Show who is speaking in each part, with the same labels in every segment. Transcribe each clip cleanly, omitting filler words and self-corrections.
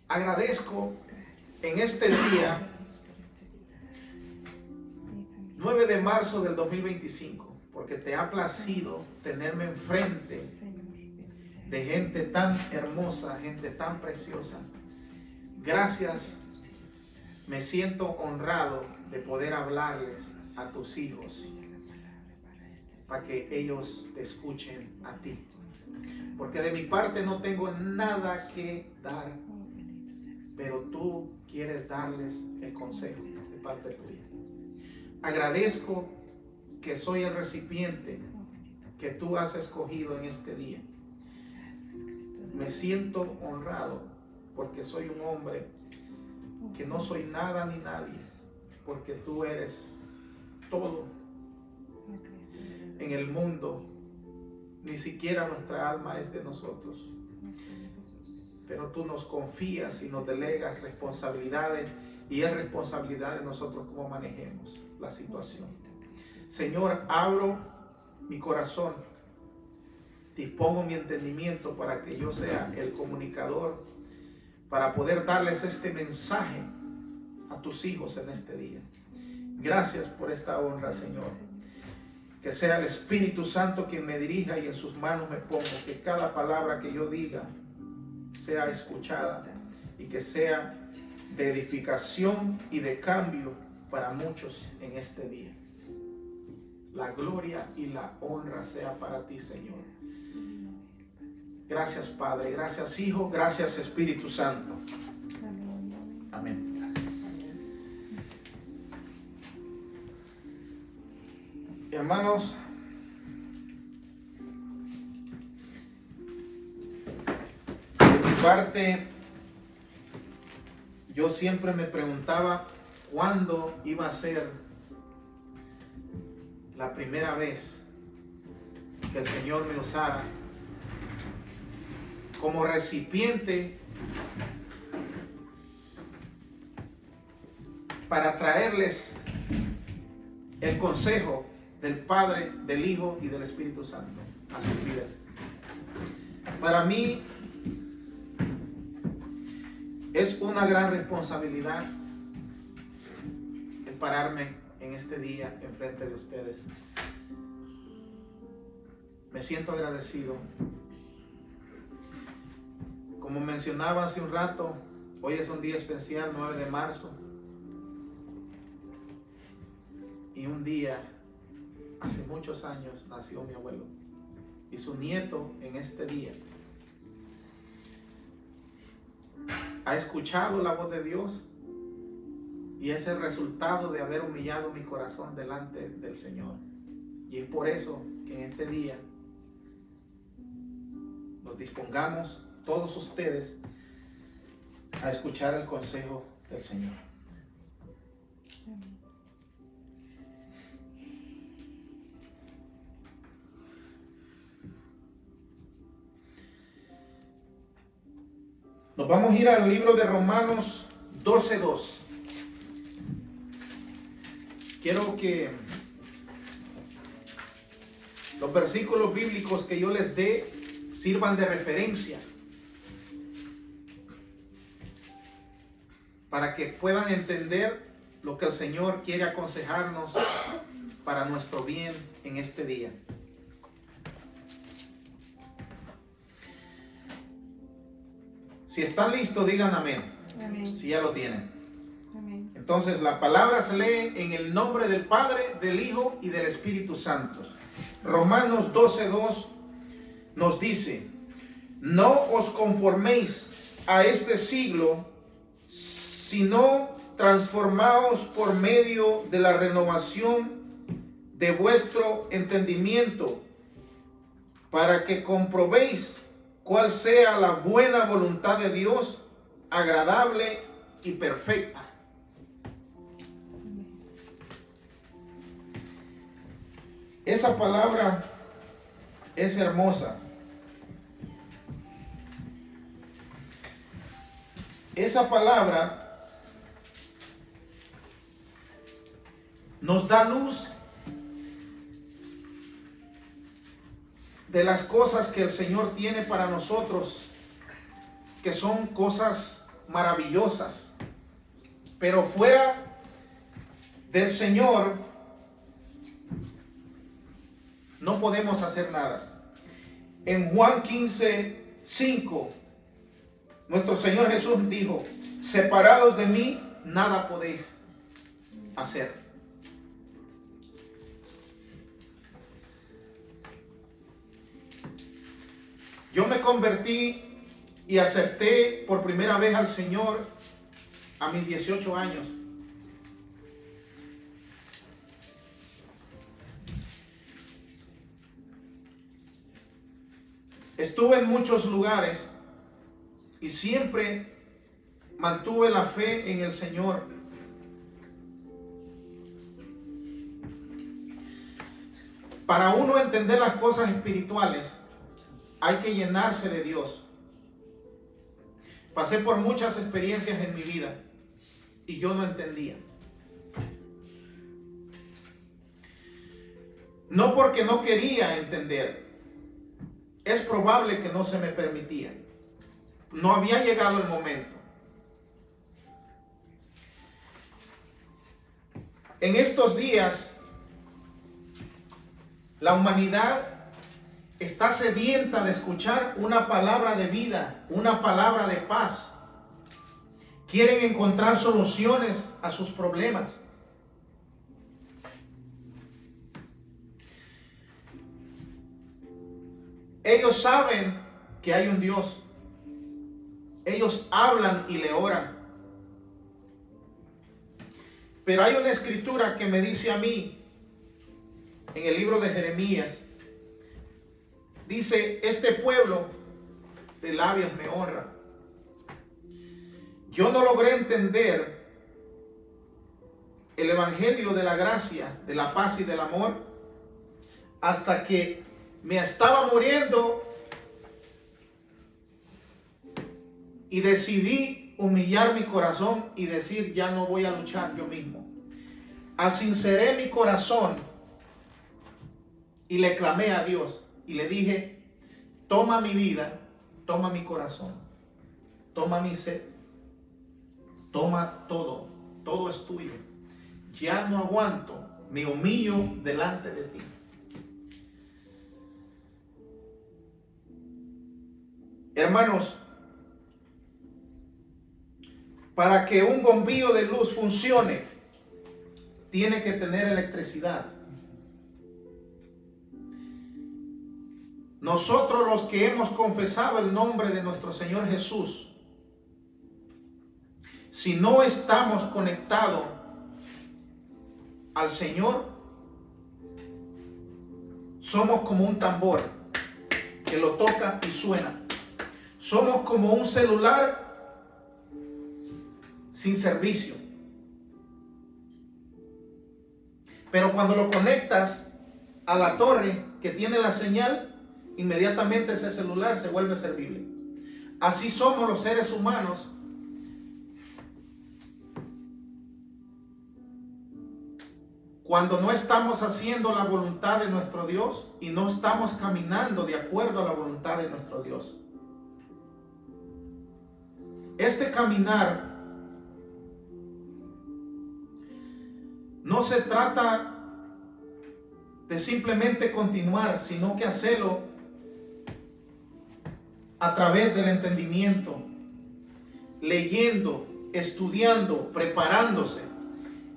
Speaker 1: Agradezco en este día, 9 de marzo del 2025, porque te ha placido tenerme enfrente de gente tan hermosa, gente tan preciosa. Gracias, me siento honrado de poder hablarles a tus hijos para que ellos te escuchen a ti. Porque de mi parte no tengo nada que dar, pero tú quieres darles el consejo de parte tuya. Agradezco que soy el recipiente que tú has escogido en este día. Me siento honrado porque soy un hombre que no soy nada ni nadie, porque tú eres todo en el mundo. Ni siquiera nuestra alma es de nosotros, pero tú nos confías y nos delegas responsabilidades, y es responsabilidad de nosotros cómo manejemos la situación. Señor, abro mi corazón, dispongo mi entendimiento para que yo sea el comunicador, para poder darles este mensaje a tus hijos en este día. Gracias por esta honra, Señor. Que sea el Espíritu Santo quien me dirija y en sus manos me pongo. Que cada palabra que yo diga sea escuchada y que sea de edificación y de cambio para muchos en este día. La gloria y la honra sea para ti, Señor. Gracias, Padre. Gracias, Hijo. Gracias, Espíritu Santo. Amén. Hermanos, de mi parte, yo siempre me preguntaba cuándo iba a ser la primera vez que el Señor me usara como recipiente para traerles el consejo del Padre, del Hijo y del Espíritu Santo a sus vidas. Para mí es una gran responsabilidad el pararme en este día enfrente de ustedes. Me siento agradecido. Como mencionaba hace un rato, hoy es un día especial, 9 de marzo. Y un día, hace muchos años, nació mi abuelo. Y su nieto en este día ha escuchado la voz de Dios. Y es el resultado de haber humillado mi corazón delante del Señor. Y es por eso que en este día nos dispongamos todos ustedes a escuchar el consejo del Señor. Nos vamos a ir al libro de Romanos 12:2. Quiero que los versículos bíblicos que yo les dé sirvan de referencia para que puedan entender lo que el Señor quiere aconsejarnos para nuestro bien en este día. Si están listos, digan amén. Amén. Si ya lo tienen. Amén. Entonces la palabra se lee en el nombre del Padre, del Hijo y del Espíritu Santo. Romanos 12:2 nos dice: no os conforméis a este siglo, sino transformaos por medio de la renovación de vuestro entendimiento, para que comprobéis cuál sea la buena voluntad de Dios, agradable y perfecta. Esa palabra es hermosa. Esa palabra nos da luz de las cosas que el Señor tiene para nosotros, que son cosas maravillosas, pero fuera del Señor no podemos hacer nada. En Juan 15:5, nuestro Señor Jesús dijo: separados de mí, nada podéis hacer. Yo me convertí y acepté por primera vez al Señor a mis 18 años. Estuve en muchos lugares y siempre mantuve la fe en el Señor. Para uno entender las cosas espirituales, hay que llenarse de Dios. Pasé por muchas experiencias en mi vida y yo no entendía. No porque no quería entender, es probable que no se me permitía. No había llegado el momento. En estos días, la humanidad está sedienta de escuchar una palabra de vida, una palabra de paz. Quieren encontrar soluciones a sus problemas. Ellos saben que hay un Dios. Ellos hablan y le oran. Pero hay una escritura que me dice a mí, en el libro de Jeremías, dice: este pueblo de labios me honra. Yo no logré entender el evangelio de la gracia, de la paz y del amor hasta que me estaba muriendo y decidí humillar mi corazón y decir: ya no voy a luchar yo mismo. Asinceré mi corazón y le clamé a Dios y le dije: toma mi vida, toma mi corazón, toma mi sed, toma todo, todo es tuyo. Ya no aguanto, me humillo delante de ti. Hermanos, para que un bombillo de luz funcione, tiene que tener electricidad. Nosotros, los que hemos confesado el nombre de nuestro Señor Jesús, si no estamos conectados al Señor, somos como un tambor que lo toca y suena. Somos como un celular sin servicio. Pero cuando lo conectas a la torre que tiene la señal, inmediatamente ese celular se vuelve servible. Así somos los seres humanos. Cuando no estamos haciendo la voluntad de nuestro Dios y no estamos caminando de acuerdo a la voluntad de nuestro Dios. Este caminar no se trata de simplemente continuar, sino que hacerlo a través del entendimiento, leyendo, estudiando, preparándose.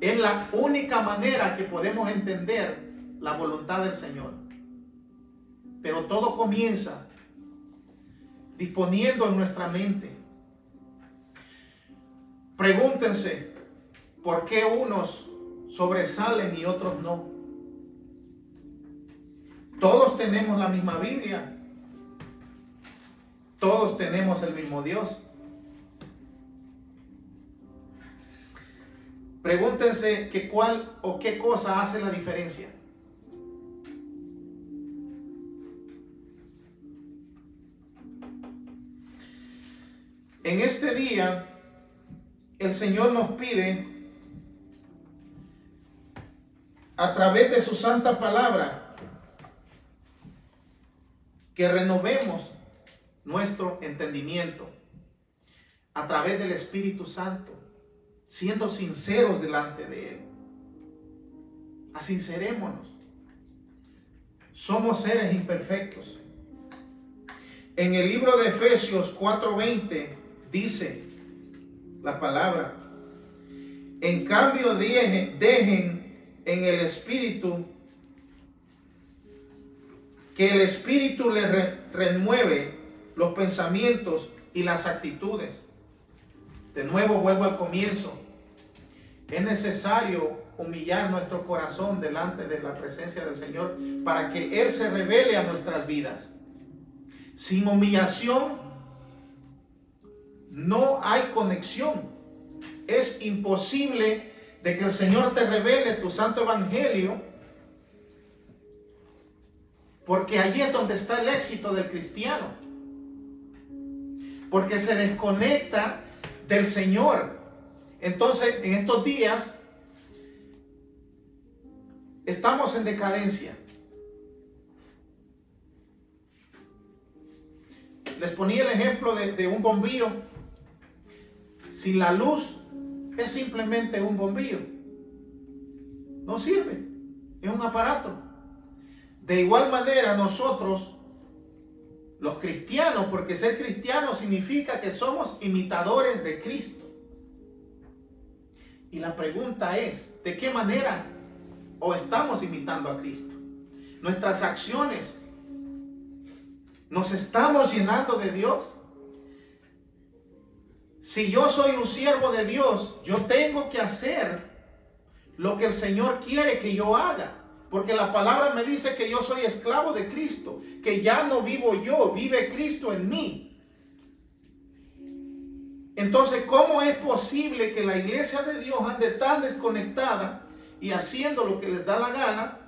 Speaker 1: Es la única manera que podemos entender la voluntad del Señor. Pero todo comienza disponiendo en nuestra mente. Pregúntense, ¿por qué unos sobresalen y otros no? Todos tenemos la misma Biblia. Todos tenemos el mismo Dios. Pregúntense que cuál o qué cosa hace la diferencia. En este día, el Señor nos pide, a través de su santa palabra, que renovemos nuestro entendimiento. a través del Espíritu Santo, siendo sinceros delante de Él. Asincerémonos. Somos seres imperfectos. En el libro de Efesios 4:20 dice la palabra: en cambio dejen en el Espíritu, que el Espíritu les renueve los pensamientos y las actitudes. De nuevo vuelvo al comienzo. Es necesario humillar nuestro corazón delante de la presencia del Señor para que Él se revele a nuestras vidas. Sin humillación no hay conexión. Es imposible de que el Señor te revele tu santo evangelio, porque allí es donde está el éxito del cristiano. Porque se desconecta del Señor. Entonces, en estos días estamos en decadencia. Les ponía el ejemplo de un bombillo. Sin la luz es simplemente un bombillo. No sirve. Es un aparato. De igual manera nosotros, los cristianos, porque ser cristiano significa que somos imitadores de Cristo. Y la pregunta es, ¿de qué manera o estamos imitando a Cristo? Nuestras acciones, ¿nos estamos llenando de Dios? Si yo soy un siervo de Dios, yo tengo que hacer lo que el Señor quiere que yo haga. Porque la palabra me dice que yo soy esclavo de Cristo, que ya no vivo yo, vive Cristo en mí. Entonces, ¿cómo es posible que la iglesia de Dios ande tan desconectada y haciendo lo que les da la gana?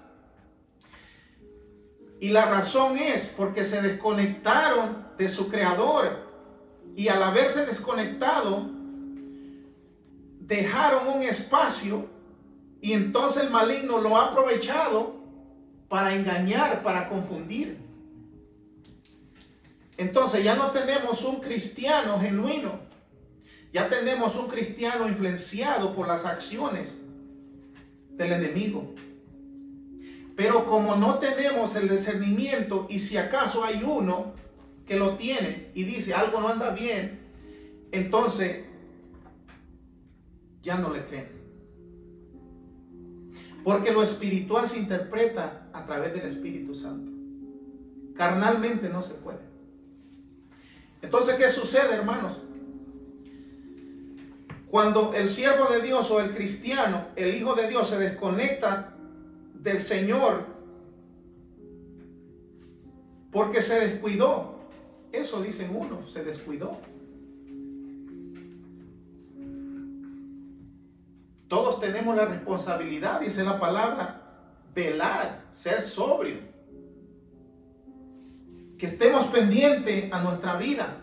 Speaker 1: Y la razón es porque se desconectaron de su Creador, y al haberse desconectado, dejaron un espacio, y entonces el maligno lo ha aprovechado para engañar, para confundir. Entonces ya no tenemos un cristiano genuino, ya tenemos un cristiano influenciado por las acciones del enemigo. Pero como no tenemos el discernimiento, y si acaso hay uno que lo tiene y dice algo no anda bien, entonces ya no le creen. Porque lo espiritual se interpreta a través del Espíritu Santo. Carnalmente no se puede. Entonces, ¿qué sucede, hermanos? Cuando el siervo de Dios o el cristiano, el hijo de Dios, se desconecta del Señor porque se descuidó. Eso dicen uno, se descuidó. Todos tenemos la responsabilidad, dice la palabra, velar, ser sobrio. Que estemos pendientes a nuestra vida.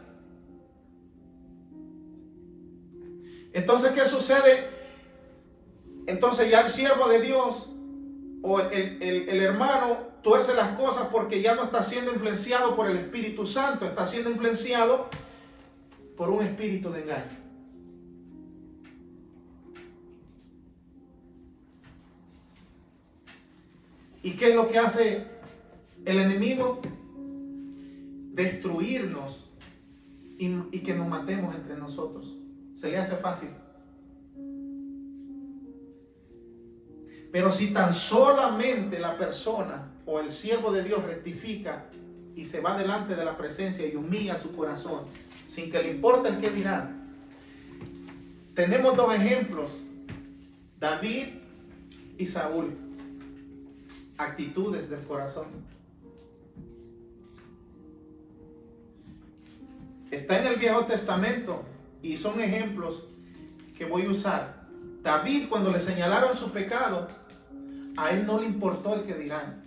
Speaker 1: Entonces, ¿qué sucede? Entonces ya el siervo de Dios o el hermano tuerce las cosas porque ya no está siendo influenciado por el Espíritu Santo, está siendo influenciado por un espíritu de engaño. ¿Y qué es lo que hace el enemigo? Destruirnos y que nos matemos entre nosotros. Se le hace fácil. Pero si tan solamente la persona o el siervo de Dios rectifica y se va delante de la presencia y humilla su corazón, sin que le importe el qué dirán. Tenemos dos ejemplos, David y Saúl. Actitudes del corazón. Está en el Viejo Testamento y son ejemplos que voy a usar. David, cuando le señalaron su pecado, a él no le importó el que dirán.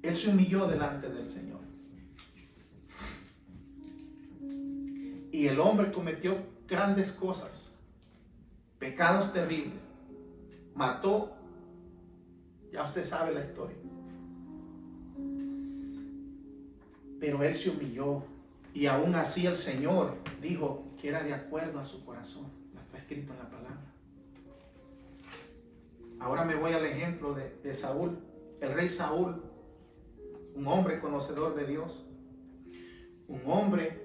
Speaker 1: Él se humilló delante del Señor. Y el hombre cometió grandes cosas, pecados terribles, mató. Ya usted sabe la historia. Pero él se humilló y aún así el Señor dijo que era de acuerdo a su corazón. Está escrito en la palabra. Ahora me voy al ejemplo de Saúl, el rey Saúl, un hombre conocedor de Dios, un hombre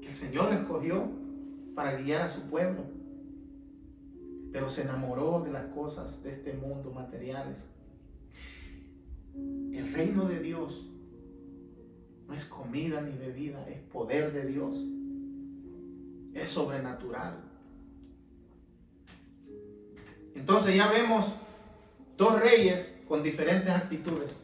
Speaker 1: que el Señor le escogió para guiar a su pueblo, pero se enamoró de las cosas de este mundo materiales. El reino de Dios no es comida ni bebida, es poder de Dios, es sobrenatural. Entonces ya vemos dos reyes con diferentes actitudes.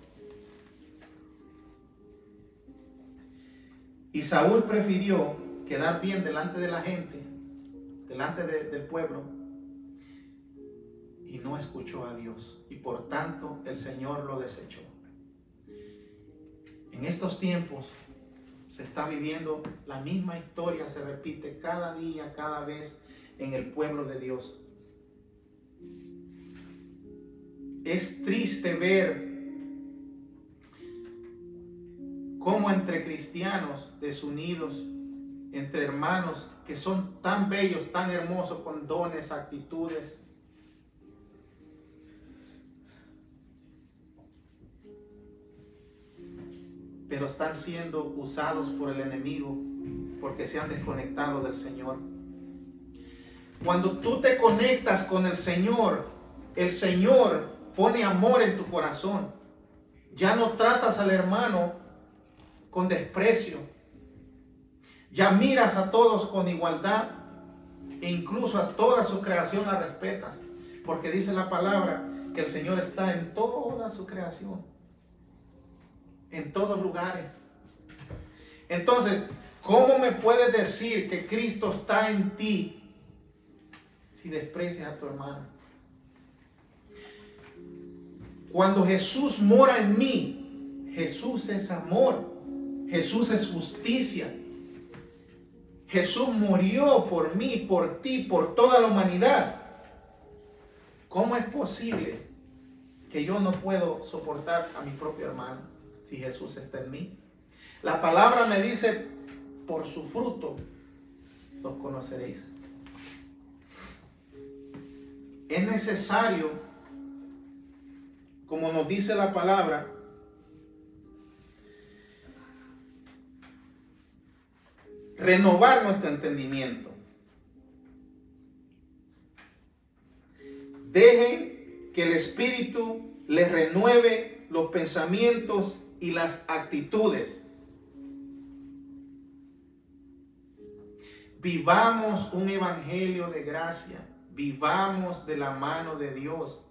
Speaker 1: Y Saúl prefirió quedar bien delante de la gente, delante del pueblo, y no escuchó a Dios. Y por tanto el Señor lo desechó. En estos tiempos se está viviendo la misma historia, se repite cada día, cada vez en el pueblo de Dios. Es triste ver cómo entre cristianos desunidos, entre hermanos que son tan bellos, tan hermosos, con dones, actitudes, pero están siendo usados por el enemigo porque se han desconectado del Señor. Cuando tú te conectas con el Señor pone amor en tu corazón. Ya no tratas al hermano con desprecio. Ya miras a todos con igualdad e incluso a toda su creación la respetas, porque dice la palabra que el Señor está en toda su creación, en todos lugares. Entonces, ¿cómo me puedes decir que Cristo está en ti si desprecias a tu hermano? Cuando Jesús mora en mí, Jesús es amor, Jesús es justicia. Jesús murió por mí, por ti, por toda la humanidad. ¿Cómo es posible que yo no puedo soportar a mi propio hermano si Jesús está en mí? La palabra me dice, por su fruto los conoceréis. Es necesario, como nos dice la palabra, renovar nuestro entendimiento. Dejen que el Espíritu les renueve los pensamientos y las actitudes. Vivamos un evangelio de gracia. Vivamos de la mano de Dios.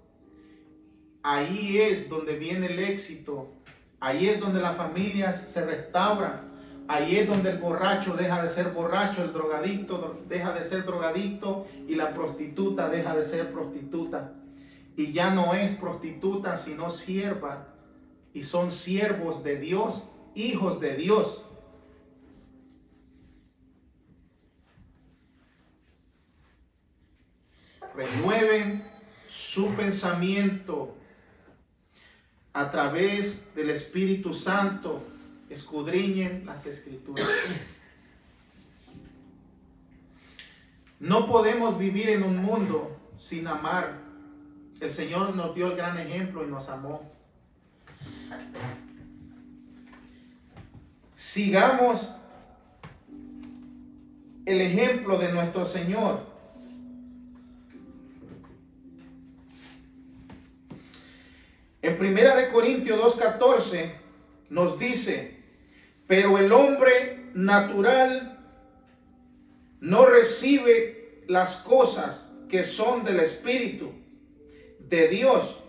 Speaker 1: Ahí es donde viene el éxito. Ahí es donde las familias se restauran. Ahí es donde el borracho deja de ser borracho, el drogadicto deja de ser drogadicto y la prostituta deja de ser prostituta. Y ya no es prostituta, sino sierva. Y son siervos de Dios, hijos de Dios. Renueven su pensamiento a través del Espíritu Santo. Escudriñen las Escrituras. No podemos vivir en un mundo sin amar. El Señor nos dio el gran ejemplo y nos amó. Sigamos el ejemplo de nuestro Señor. En 1 Corintios 2:14 nos dice: pero el hombre natural no recibe las cosas que son del Espíritu de Dios,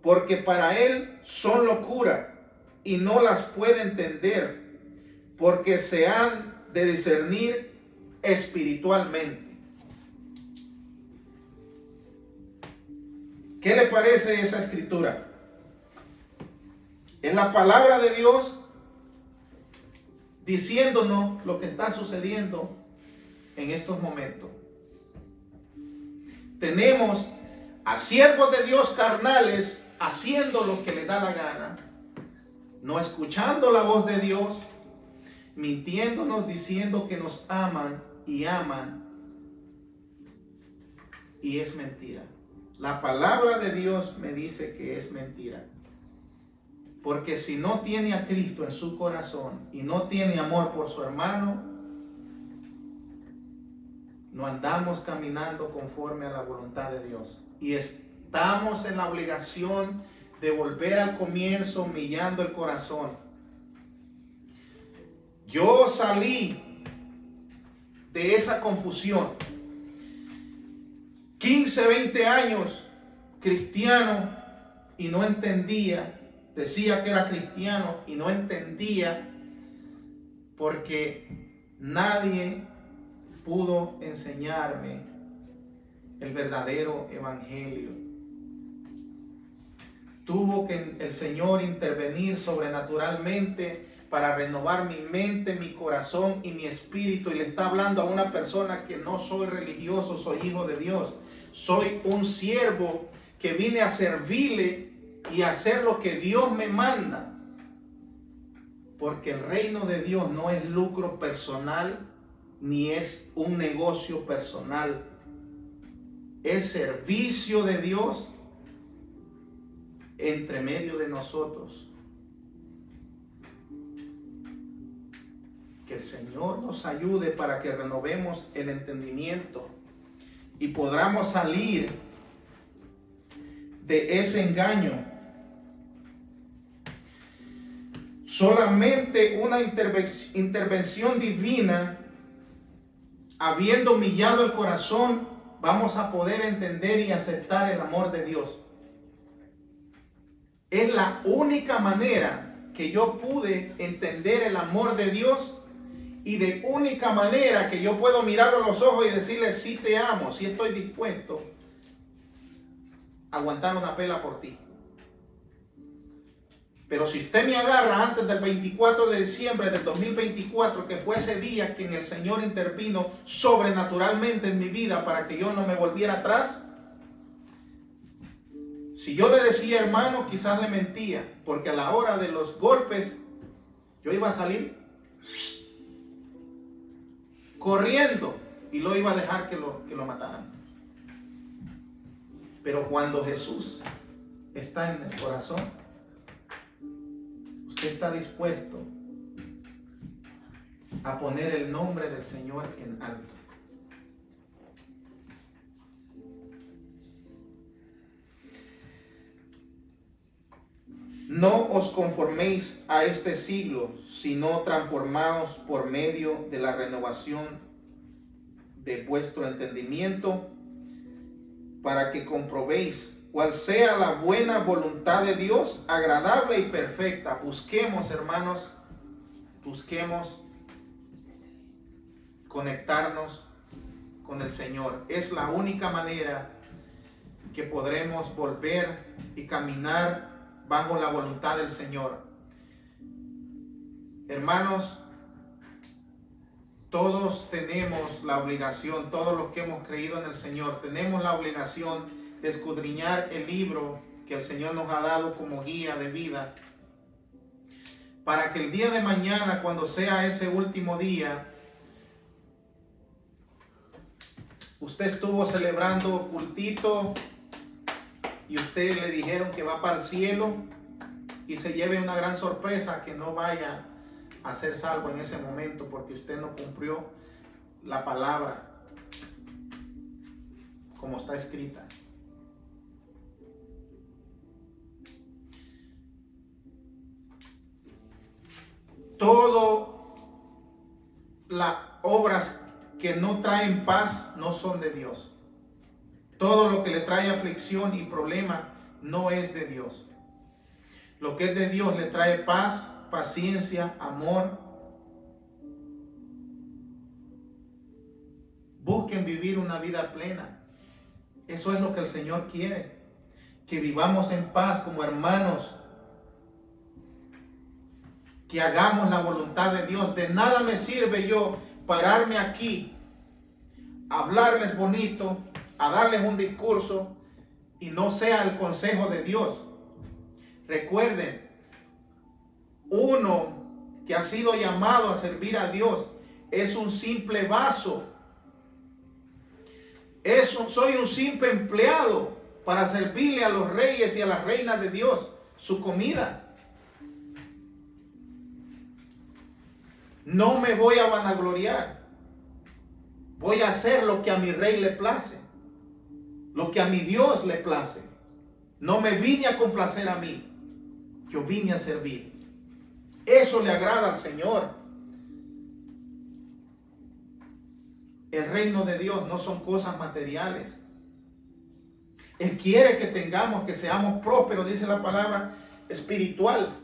Speaker 1: porque para él son locura y no las puede entender, porque se han de discernir espiritualmente. ¿Qué le parece esa escritura? Es la palabra de Dios diciéndonos lo que está sucediendo en estos momentos. Tenemos a siervos de Dios carnales haciendo lo que les da la gana, no escuchando la voz de Dios, mintiéndonos diciendo que nos aman, y es mentira. La palabra de Dios me dice que es mentira. Porque si no tiene a Cristo en su corazón y no tiene amor por su hermano, no andamos caminando conforme a la voluntad de Dios. Y estamos en la obligación de volver al comienzo, humillando el corazón. Yo salí de esa confusión. 15, 20 años cristiano y no entendía. Decía que era cristiano y no entendía, porque nadie pudo enseñarme el verdadero evangelio. Tuvo que el Señor intervenir sobrenaturalmente para renovar mi mente, mi corazón y mi espíritu. Y le está hablando a una persona que no soy religioso, soy hijo de Dios. Soy un siervo que vine a servirle y a hacer lo que Dios me manda. Porque el reino de Dios no es lucro personal, ni es un negocio personal. Es servicio de Dios entre medio de nosotros. Que el Señor nos ayude para que renovemos el entendimiento y podamos salir de ese engaño. Solamente una intervención divina, habiendo humillado el corazón, vamos a poder entender y aceptar el amor de Dios. Es la única manera que yo pude entender el amor de Dios, y de única manera que yo puedo mirarlo a los ojos y decirle: sí te amo, sí estoy dispuesto a aguantar una pela por ti. Pero si usted me agarra antes del 24 de diciembre del 2024, que fue ese día que el Señor intervino sobrenaturalmente en mi vida para que yo no me volviera atrás, si yo le decía hermano, quizás le mentía, porque a la hora de los golpes yo iba a salir corriendo y lo iba a dejar que lo mataran. Pero cuando Jesús está en el corazón, usted está dispuesto a poner el nombre del Señor en alto. No os conforméis a este siglo, sino transformaos por medio de la renovación de vuestro entendimiento, para que comprobéis cuál sea la buena voluntad de Dios, agradable y perfecta. Busquemos, hermanos, busquemos conectarnos con el Señor. Es la única manera que podremos volver y caminar bajo la voluntad del Señor. Hermanos, todos tenemos la obligación, todos los que hemos creído en el Señor, tenemos la obligación de escudriñar el libro que el Señor nos ha dado como guía de vida, para que el día de mañana, cuando sea ese último día, usted estuvo celebrando cultito y usted le dijeron que va para el cielo, y se lleve una gran sorpresa que no vaya a ser salvo en ese momento porque usted no cumplió la palabra como está escrita. Todas las obras que no traen paz no son de Dios. Todo lo que le trae aflicción y problema no es de Dios. Lo que es de Dios le trae paz, paciencia, amor. Busquen vivir una vida plena. Eso es lo que el Señor quiere. Que vivamos en paz como hermanos. Que hagamos la voluntad de Dios. De nada me sirve yo pararme aquí, hablarles bonito, a darles un discurso y no sea el consejo de Dios. Recuerden, uno que ha sido llamado a servir a Dios es un simple vaso. Soy un simple empleado para servirle a los reyes y a las reinas de Dios su comida. No me voy a vanagloriar. Voy a hacer lo que a mi rey le place, lo que a mi Dios le place. No me vine a complacer a mí, yo vine a servir. Eso le agrada al Señor. El reino de Dios no son cosas materiales. Él quiere que tengamos, que seamos prósperos, dice la palabra, espiritual.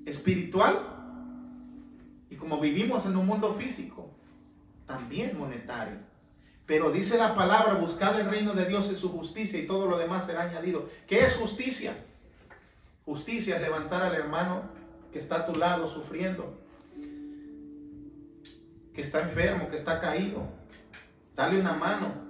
Speaker 1: Espiritual. Y como vivimos en un mundo físico, también monetario. Pero dice la palabra, buscad el reino de Dios y su justicia y todo lo demás será añadido. ¿Qué es justicia? Justicia es levantar al hermano que está a tu lado sufriendo, que está enfermo, que está caído. Dale una mano.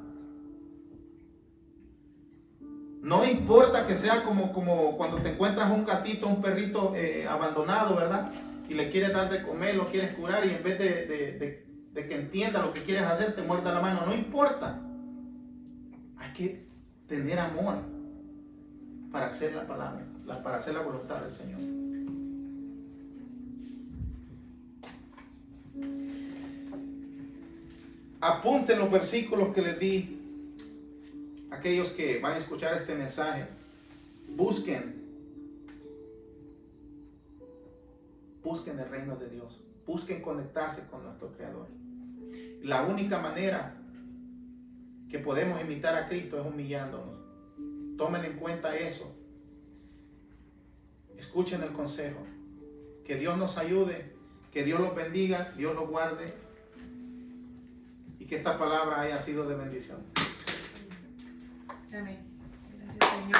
Speaker 1: No importa que sea como cuando te encuentras un gatito, un perrito abandonado, ¿verdad? Y le quieres dar de comer, lo quieres curar y en vez de que entienda lo que quieres hacer, te muerda la mano. No importa. Hay que tener amor para hacer la palabra, para hacer la voluntad del Señor. Apunten los versículos que les di. Aquellos que van a escuchar este mensaje, busquen el reino de Dios. Busquen conectarse con nuestro Creador. La única manera que podemos imitar a Cristo es humillándonos. Tomen en cuenta eso. Escuchen el consejo. Que Dios nos ayude, que Dios los bendiga, Dios los guarde y que esta palabra haya sido de bendición.
Speaker 2: Amén. Gracias, Señor.